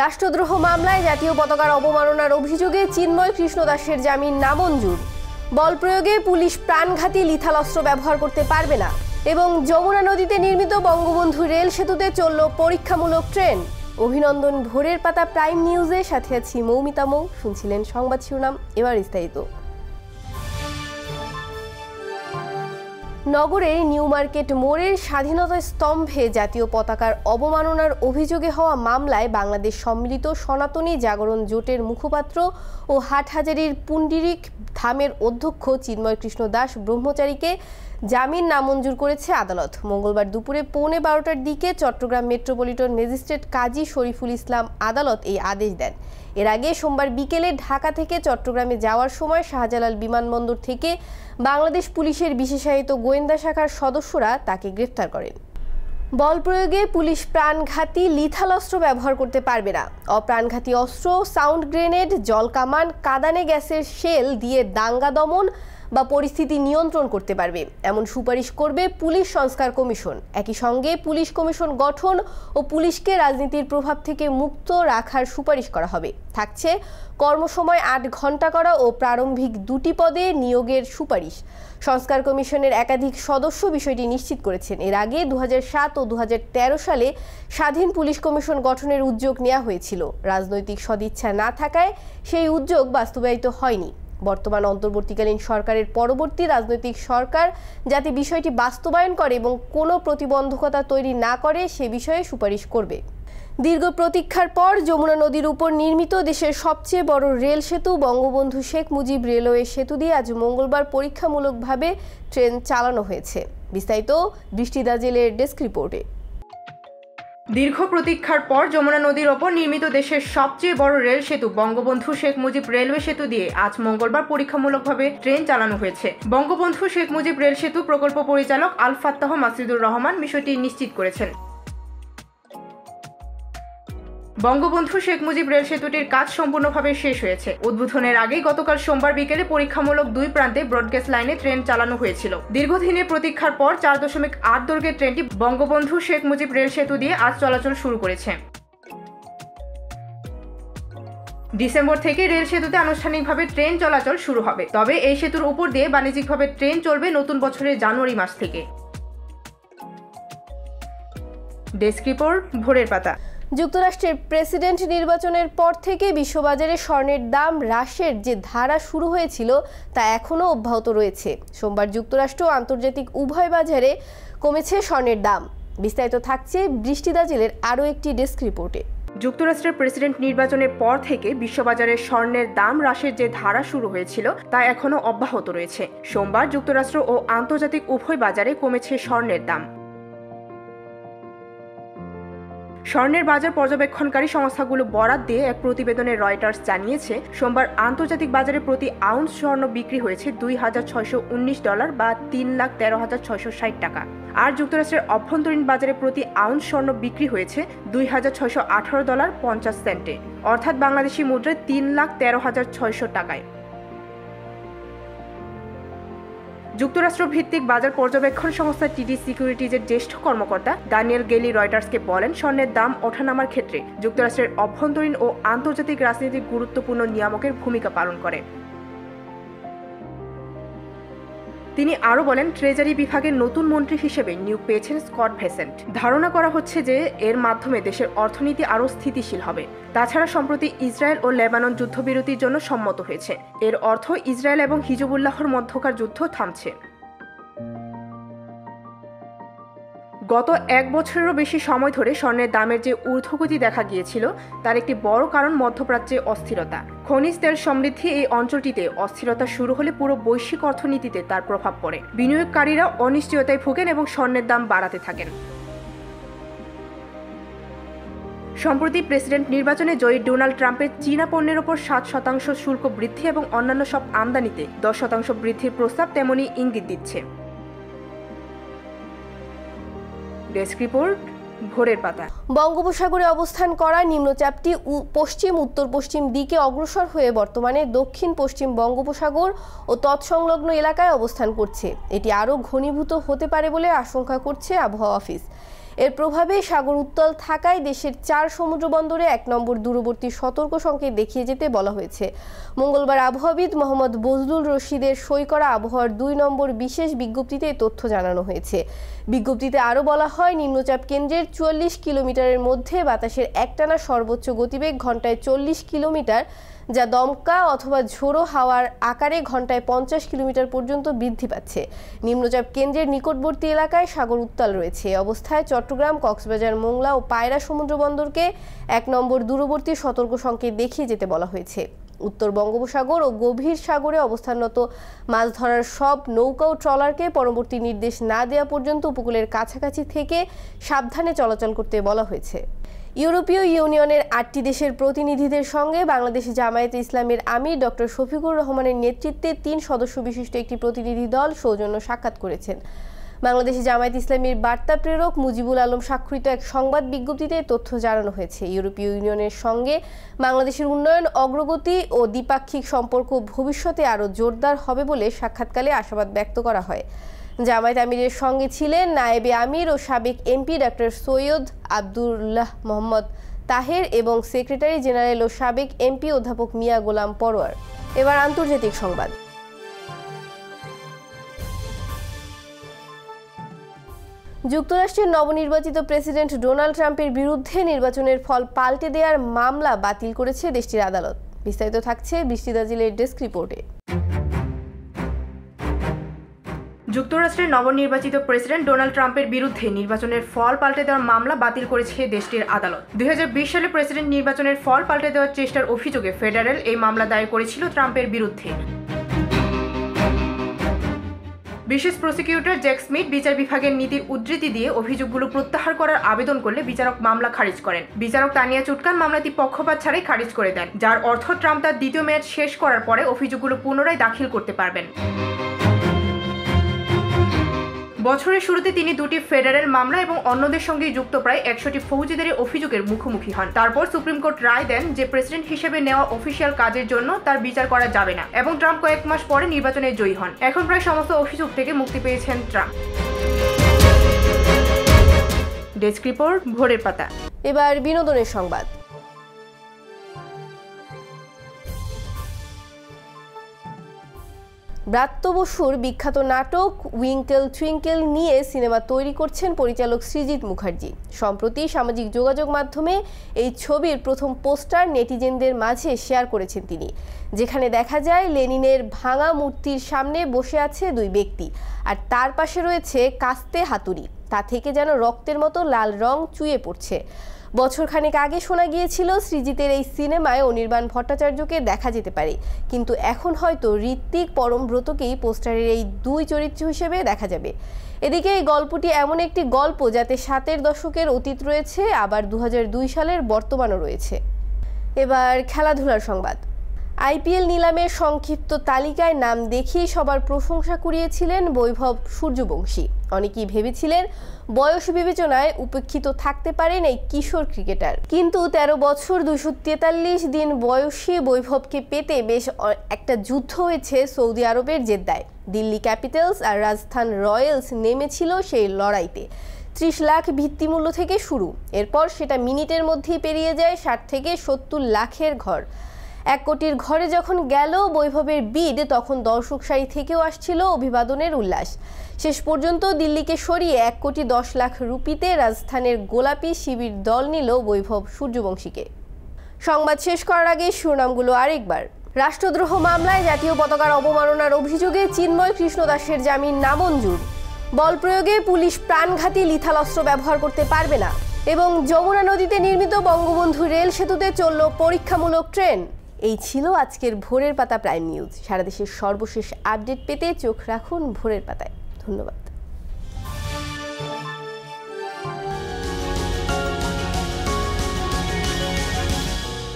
রাষ্ট্রদ্রোহ মামলায় জাতীয় পতাকার অবমাননার অভিযোগে চিন্ময় কৃষ্ণ দাসের জামিন নামঞ্জুর। বল প্রয়োগে পুলিশ প্রাণঘাতী লিথাল অস্ত্র ব্যবহার করতে পারবে না এবং যমুনা নদীতে নির্মিত বঙ্গবন্ধু রেল সেতুতে চলল পরীক্ষামূলক ট্রেন। অভিনন্দন। ভোরের পাতা প্রাইম নিউজে সাথে আছি মৌমিতা মৌ। শুনছিলেন সংবাদ শিরোনাম, এবার বিস্তারিত। নগরের নিউ মার্কেট মোড়ের স্বাধীনতা স্তম্ভে জাতীয় পতাকার অবমাননার অভিযোগে হওয়া মামলায় বাংলাদেশ সম্মিলিত সনাতনী জাগরণ জোটের মুখপাত্র ও হাটহাজারীর পুন্ডিরিক ধামের অধ্যক্ষ চিন্ময় কৃষ্ণ দাস ব্রহ্মচারীকে জামিন নামঞ্জুর করেছে আদালত। মঙ্গলবার দুপুরে 11:15টার দিকে চট্টগ্রাম মেট্রোপলিটন ম্যাজিস্ট্রেট কাজী শরীফুল ইসলাম আদালত এই আদেশ দেন। এর আগে সোমবার বিকেলে ঢাকা থেকে চট্টগ্রামে যাওয়ার সময় শাহজালাল বিমানবন্দর থেকে বাংলাদেশ পুলিশের বিশেষায়িত গোয়েন্দা শাখার সদস্যরা তাকে গ্রেফতার করেন। বল প্রয়োগে পুলিশ প্রাণঘাতী লিথাল অস্ত্র ব্যবহার করতে পারবে না। অপ্রাণঘাতী অস্ত্র, সাউন্ড গ্রেনেড, জলকামান, কাঁদানে গ্যাসের শেল দিয়ে দাঙ্গা দমন বা পরিস্থিতি নিয়ন্ত্রণ করতে পারবে, এমন সুপারিশ করবে পুলিশ সংস্কার কমিশন। একই সঙ্গে পুলিশ কমিশন গঠন ও পুলিশকে রাজনীতির প্রভাব থেকে মুক্ত রাখার সুপারিশ করা হবে। থাকছে কর্মসময় 8 ঘন্টা করা ও প্রারম্ভিক 2টি পদে নিয়োগের সুপারিশ। সংস্কার কমিশনের একাধিক সদস্য বিষয়টি নিশ্চিত করেছেন। এর আগে 2007 ও 2013 সালে স্বাধীন পুলিশ কমিশন গঠনের উদ্যোগ নেওয়া হয়েছিল। রাজনৈতিক সদিচ্ছা না থাকায় সেই উদ্যোগ বাস্তবায়িত হয়নি। বর্তমান অন্তর্বর্তীকালীন সরকারের পরবর্তী রাজনৈতিক সরকার যাতে বিষয়টি বাস্তবায়ন করে এবং কোনো প্রতিবন্ধকতা তৈরি না করে সে বিষয়ে সুপারিশ করবে। দীর্ঘ প্রতীক্ষার পর যমুনা নদীর উপর নির্মিত দেশের সবচেয়ে বড় রেল সেতু বঙ্গবন্ধু শেখ মুজিব রেলওয়ে সেতু দিয়ে আজ মঙ্গলবার পরীক্ষামূলকভাবে ট্রেন চালানো হয়েছে। বিস্তারিত বৃষ্টি দাজেলের ডেস্ক রিপোর্টে। দীর্ঘ প্রতীক্ষার পর যমুনা নদীর ওপর নির্মিত দেশের সবচেয়ে বড় রেল সেতু বঙ্গবন্ধু শেখ মুজিব রেলওয়ে সেতু দিয়ে আজ মঙ্গলবার পরীক্ষামূলকভাবে ট্রেন চালানো হয়েছে। বঙ্গবন্ধু শেখ মুজিব রেল সেতু প্রকল্প পরিচালক আল ফাত্তাহ মাসিদুর রহমান বিষয়টি নিশ্চিত করেছেন। বঙ্গবন্ধু শেখ মুজিব রেল সেতুটির কাজ সম্পূর্ণভাবে শেষ হয়েছে। উদ্বোধনের আগেই গতকাল সোমবার বিকেলে পরীক্ষামূলক 2 প্রান্তে ব্রডগেজ লাইনে ট্রেন চালানো হয়েছিল। দীর্ঘদিনের প্রতীক্ষার পর 4.8 দৈর্ঘ্যের ট্রেনটি বঙ্গবন্ধু শেখ মুজিব রেল সেতু দিয়ে আজ চলাচল শুরু করেছে। ডিসেম্বর থেকে রেল সেতুতে আনুষ্ঠানিকভাবে ট্রেন চলাচল শুরু হবে, তবে এই সেতুর উপর দিয়ে বাণিজ্যিকভাবে ট্রেন চলবে নতুন বছরের জানুয়ারি মাস থেকে। ডেস্ক রিপোর্ট, ভোরের পাতা। যুক্তরাষ্ট্রের প্রেসিডেন্ট নির্বাচনের পর থেকে বিশ্ববাজারে স্বর্ণের দাম হ্রাসের যে ধারা শুরু হয়েছিল তা এখনও অব্যাহত রয়েছে। সোমবার যুক্তরাষ্ট্র ও আন্তর্জাতিক উভয় বাজারে কমেছে স্বর্ণের দাম। বিস্তারিত থাকছে বৃষ্টি দাজেলের আরও একটি ডেস্ক রিপোর্টে। যুক্তরাষ্ট্রের প্রেসিডেন্ট নির্বাচনের পর থেকে বিশ্ববাজারে স্বর্ণের দাম হ্রাসের যে ধারা শুরু হয়েছিল তা এখনও অব্যাহত রয়েছে। সোমবার যুক্তরাষ্ট্র ও আন্তর্জাতিক উভয় বাজারে কমেছে স্বর্ণের দাম। স্বর্ণের বাজার পর্যবেক্ষণকারী সংস্থাগুলো বরাত দিয়ে এক প্রতিবেদনে রয়টার্স জানিয়েছে, সোমবার আন্তর্জাতিক বাজারে প্রতি আউন্স স্বর্ণ বিক্রি হয়েছে $2,619 বা 3,13,660 টাকা। আর যুক্তরাষ্ট্রের অভ্যন্তরীণ বাজারে প্রতি আউন্স স্বর্ণ বিক্রি হয়েছে $2,618.50, অর্থাৎ বাংলাদেশি মুদ্রায় 3,13,600 টাকায়। যুক্তরাষ্ট্র ভিত্তিক বাজার পর্যবেক্ষণ সংস্থা টিডি সিকিউরিটিজের জ্যেষ্ঠ কর্মকর্তা ড্যানিয়েল গেলি রয়টার্সকে বলেন, স্বর্ণের দাম ওঠানামার ক্ষেত্রে যুক্তরাষ্ট্রের অভ্যন্তরীণ ও আন্তর্জাতিক রাজনীতি গুরুত্বপূর্ণ নিয়ামকের ভূমিকা পালন করে। তিনি আরও বলেন, ট্রেজারি বিভাগের নতুন মন্ত্রী হিসেবে নিয়োগ পেয়েছেন স্কট ভেসেন্ট। ধারণা করা হচ্ছে যে এর মাধ্যমে দেশের অর্থনীতি আরও স্থিতিশীল হবে। তাছাড়া সম্প্রতি ইসরায়েল ও লেবানন যুদ্ধবিরতির জন্য সম্মত হয়েছে। এর অর্থ ইসরায়েল এবং হিজবুল্লাহর মধ্যকার যুদ্ধ থামছে। গত 1 বছরেরও বেশি সময় ধরে স্বর্ণের দামের যে ঊর্ধ্বগতি দেখা গিয়েছিল তার একটি বড় কারণ মধ্যপ্রাচ্যে অস্থিরতা। খনিজ তেল সমৃদ্ধি এই অঞ্চলটিতে অস্থিরতা শুরু হলে পুরো বৈশ্বিক অর্থনীতিতে তার প্রভাব পড়ে। বিনিয়োগকারীরা অনিশ্চয়তায় ভোগেন এবং স্বর্ণের দাম বাড়াতে থাকেন। সম্প্রতি প্রেসিডেন্ট নির্বাচনে জয়ী ডোনাল্ড ট্রাম্পের চীনা পণ্যের ওপর 7% শুল্ক বৃদ্ধি এবং অন্যান্য সব আমদানিতে 10% বৃদ্ধির প্রস্তাব তেমনই ইঙ্গিত দিচ্ছে। ডেস্ক রিপোর্ট, ভোরের পাতা। বঙ্গোপসাগরে অবস্থান করা নিম্নচাপটি পশ্চিম উত্তর পশ্চিম দিকে অগ্রসর হয়ে বর্তমানে দক্ষিণ পশ্চিম বঙ্গোপসাগর ও তৎসংলগ্ন এলাকায় অবস্থান করছে। এটি আরও ঘনীভূত হতে পারে বলে আশঙ্কা করছে আবহাওয়া অফিস। এর প্রভাবে সাগর উত্তাল থাকায় দেশের 4 সমুদ্র বন্দরে 1 নম্বর দূরবর্তী সতর্ক সংকেত দেখিয়ে যেতে বলা হয়েছে। মঙ্গলবার আবহাওয়াবিদ মোহাম্মদ বজলুর রশিদের সই করা আবহাওয়ার 2 নম্বর বিশেষ বিজ্ঞপ্তিতে এই তথ্য জানানো হয়েছে। বিজ্ঞপ্তিতে আরও বলা হয়, নিম্নচাপ কেন্দ্রের 44 কিলোমিটারের মধ্যে বাতাসের একটানা সর্বোচ্চ গতিবেগ ঘন্টায় 40 কিলোমিটার, যা দমকা অথবা ঝোড়ো হাওয়ার আকারে ঘন্টায় 50 কিলোমিটার পর্যন্ত বৃদ্ধি পাচ্ছে। নিম্নচাপ কেন্দ্রের নিকটবর্তী এলাকায় সাগর উত্তাল রয়েছে। এই অবস্থায় চট্টগ্রাম, কক্সবাজার, মোংলা ও পায়রা সমুদ্র বন্দরকে 1 নম্বর দূরবর্তী সতর্ক সংকেত দেখিয়ে যেতে বলা হয়েছে। উত্তর বঙ্গোপসাগর ও গভীর সাগরে অবস্থানরত মাছ ধরার সব নৌকা ও ট্রলারকে পরবর্তী নির্দেশ না দেওয়া পর্যন্ত উপকূলের কাছাকাছি থেকে সাবধানে চলাচল করতে বলা হয়েছে। ইউরোপীয় ইউনিয়নের 8টি দেশের প্রতিনিধিদের সঙ্গে বাংলাদেশ জামায়াতে ইসলামীর আমির ডক্টর শফিকুর রহমানের নেতৃত্বে 3 সদস্য বিশিষ্ট একটি প্রতিনিধি দল সৌজন্য সাক্ষাৎ করেছেন। বাংলাদেশ জামায়াত ইসলামীর বার্তা প্রেরক মুজিবুল আলম স্বাক্ষরিত এক সংবাদ বিজ্ঞপ্তিতে তথ্য জানানো হয়েছে। ইউরোপীয় ইউনিয়নের সঙ্গে বাংলাদেশের উন্নয়ন, অগ্রগতি ও দ্বিপাক্ষিক সম্পর্ক ভবিষ্যতে আরও জোরদার হবে বলে সাক্ষাৎকালে আশাবাদ ব্যক্ত করা হয়। জামায়াত আমিরের সঙ্গে ছিলেন নায়েবে আমির ও সাবেক এমপি ডক্টর সৈয়দ আব্দুল্লাহ মোহাম্মদ তাহের এবং সেক্রেটারি জেনারেল ও সাবেক এমপি অধ্যাপক মিয়া গোলাম পরোয়ার। এবার আন্তর্জাতিক সংবাদ। যুক্তরাষ্ট্রের নবনির্বাচিত প্রেসিডেন্ট ডোনাল্ড ট্রাম্পের বিরুদ্ধে নির্বাচনের ফল পাল্টে দেওয়ার মামলা বাতিল করেছে দেশটির আদালত। বিস্তারিত থাকছে বৃষ্টি দাজিলের ডেস্ক রিপোর্টে। যুক্তরাষ্ট্রের নবনির্বাচিত প্রেসিডেন্ট ডোনাল্ড ট্রাম্পের বিরুদ্ধে নির্বাচনের ফল পাল্টে দেওয়ার মামলা বাতিল করেছে দেশটির আদালত। 2020 সালে প্রেসিডেন্ট নির্বাচনের ফল পাল্টে দেওয়ার চেষ্টার অভিযোগে ফেডারেল এই মামলা দায়ের করেছিল ট্রাম্পের বিরুদ্ধে। বিশেষ প্রসিকিউটর জ্যাক স্মিথ বিচার বিভাগের নীতির উদ্ধৃতি দিয়ে অভিযোগগুলো প্রত্যাহার করার আবেদন করলে বিচারক মামলা খারিজ করেন। বিচারক তানিয়া চুটকান মামলাটি পক্ষপাত ছাড়াই খারিজ করে দেন, যার অর্থ ট্রাম্প তার দ্বিতীয় মেয়াদ শেষ করার পরে অভিযোগগুলো পুনরায় দাখিল করতে পারবেন। বছরের শুরুতে তিনি 2টি ফেডারেল মামলা এবং অন্যদের সঙ্গে যুক্ত প্রায় 100টি ফৌজদারি অভিযোগের মুখোমুখি হন। তারপর সুপ্রিম কোর্ট রায় দেন যে প্রেসিডেন্ট হিসেবে নেওয়া অফিসিয়াল কাজের জন্য তার বিচার করা যাবে না এবং ট্রাম্প কয়েক মাস পরে নির্বাচনে জয়ী হন। এখন প্রায় সমস্ত অভিযোগ থেকে মুক্তি পেয়েছেন ট্রাম্প। ডেস্ক রিপোর্ট, ভোরের পাতা। এবার বিনোদনের সংবাদ। ব্রাত্য বসুর বিখ্যাত নাটক উইঙ্কেল টুইঙ্কেল নিয়ে সিনেমা তৈরি করছেন পরিচালক সৃজিত মুখার্জি। সম্প্রতি সামাজিক যোগাযোগ মাধ্যমে এই ছবির প্রথম পোস্টার নেটিজেনদের মাঝে শেয়ার করেছেন তিনি, যেখানে দেখা যায় লেনিনের ভাঙা মূর্তির সামনে বসে আছে 2 ব্যক্তি, আর তার পাশে রয়েছে কাস্তে হাতুড়ি। তা থেকে যেন রক্তের মতো লাল রং চুইয়ে পড়ছে। বছরখানেক আগে শোনা গিয়েছিল সৃজিতের এই সিনেমায় অনির্বাণ ভট্টাচার্যকে দেখা যেতে পারে, কিন্তু এখন হয়তো ঋত্বিক পরমব্রতকেই পোস্টারের এই 2 চরিত্র হিসেবে দেখা যাবে। এদিকে এই গল্পটি এমন একটি গল্প যাতে 70-এর দশকের অতীত রয়েছে, আবার 2002 সালের বর্তমানও রয়েছে। এবার খেলাধুলার সংবাদ। আইপিএল নিলামের সংক্ষিপ্ত তালিকায় নাম দেখিয়ে সবার প্রশংসা কুড়িয়েছিলেন বৈভব সূর্যবংশী। অনেকেই ভেবেছিলেন বয়স বিবেচনায় উপেক্ষিত থাকতে পারেন এই কিশোর ক্রিকেটার, কিন্তু 13 বছর 243 দিন বয়সী বৈভবকে পেতে বেশ একটা যুদ্ধ হয়েছে সৌদি আরবের জেদ্দায়। দিল্লি ক্যাপিটালস আর রাজস্থান রয়্যালস নেমেছিল সেই লড়াইতে। 30 লাখ ভিত্তিমূল্য থেকে শুরু, এরপর সেটা মিনিটের মধ্যেই পেরিয়ে যায় 60 থেকে 70 লাখের ঘর। 1 কোটির ঘরে যখন গেল বৈভবের বিড, তখন দর্শক সারি থেকেও আসছিল অভিবাদনের উল্লাস। শেষ পর্যন্ত দিল্লিকে সরিয়ে 1 কোটি 10 লাখ রুপিতে রাজস্থানের গোলাপি শিবির দল নিল বৈভব সূর্যবংশীকে। সংবাদ শেষ করার আগে শিরোনামগুলো আরেকবার। রাষ্ট্রদ্রোহ মামলায় জাতীয় পতাকার অবমাননার অভিযোগে চিন্ময় কৃষ্ণ দাসের জামিন নামঞ্জুর। বল প্রয়োগে পুলিশ প্রাণঘাতী লিথাল অস্ত্র ব্যবহার করতে পারবে না। এবং যমুনা নদীতে নির্মিত বঙ্গবন্ধু রেল সেতুতে চলল পরীক্ষামূলক ট্রেন। এই ছিল আজকের ভোরের পাতা প্রাইম নিউজ। সারা দেশের সর্বশেষ আপডেট পেতে চোখ রাখুন ভোরের পাতায়। ধন্যবাদ।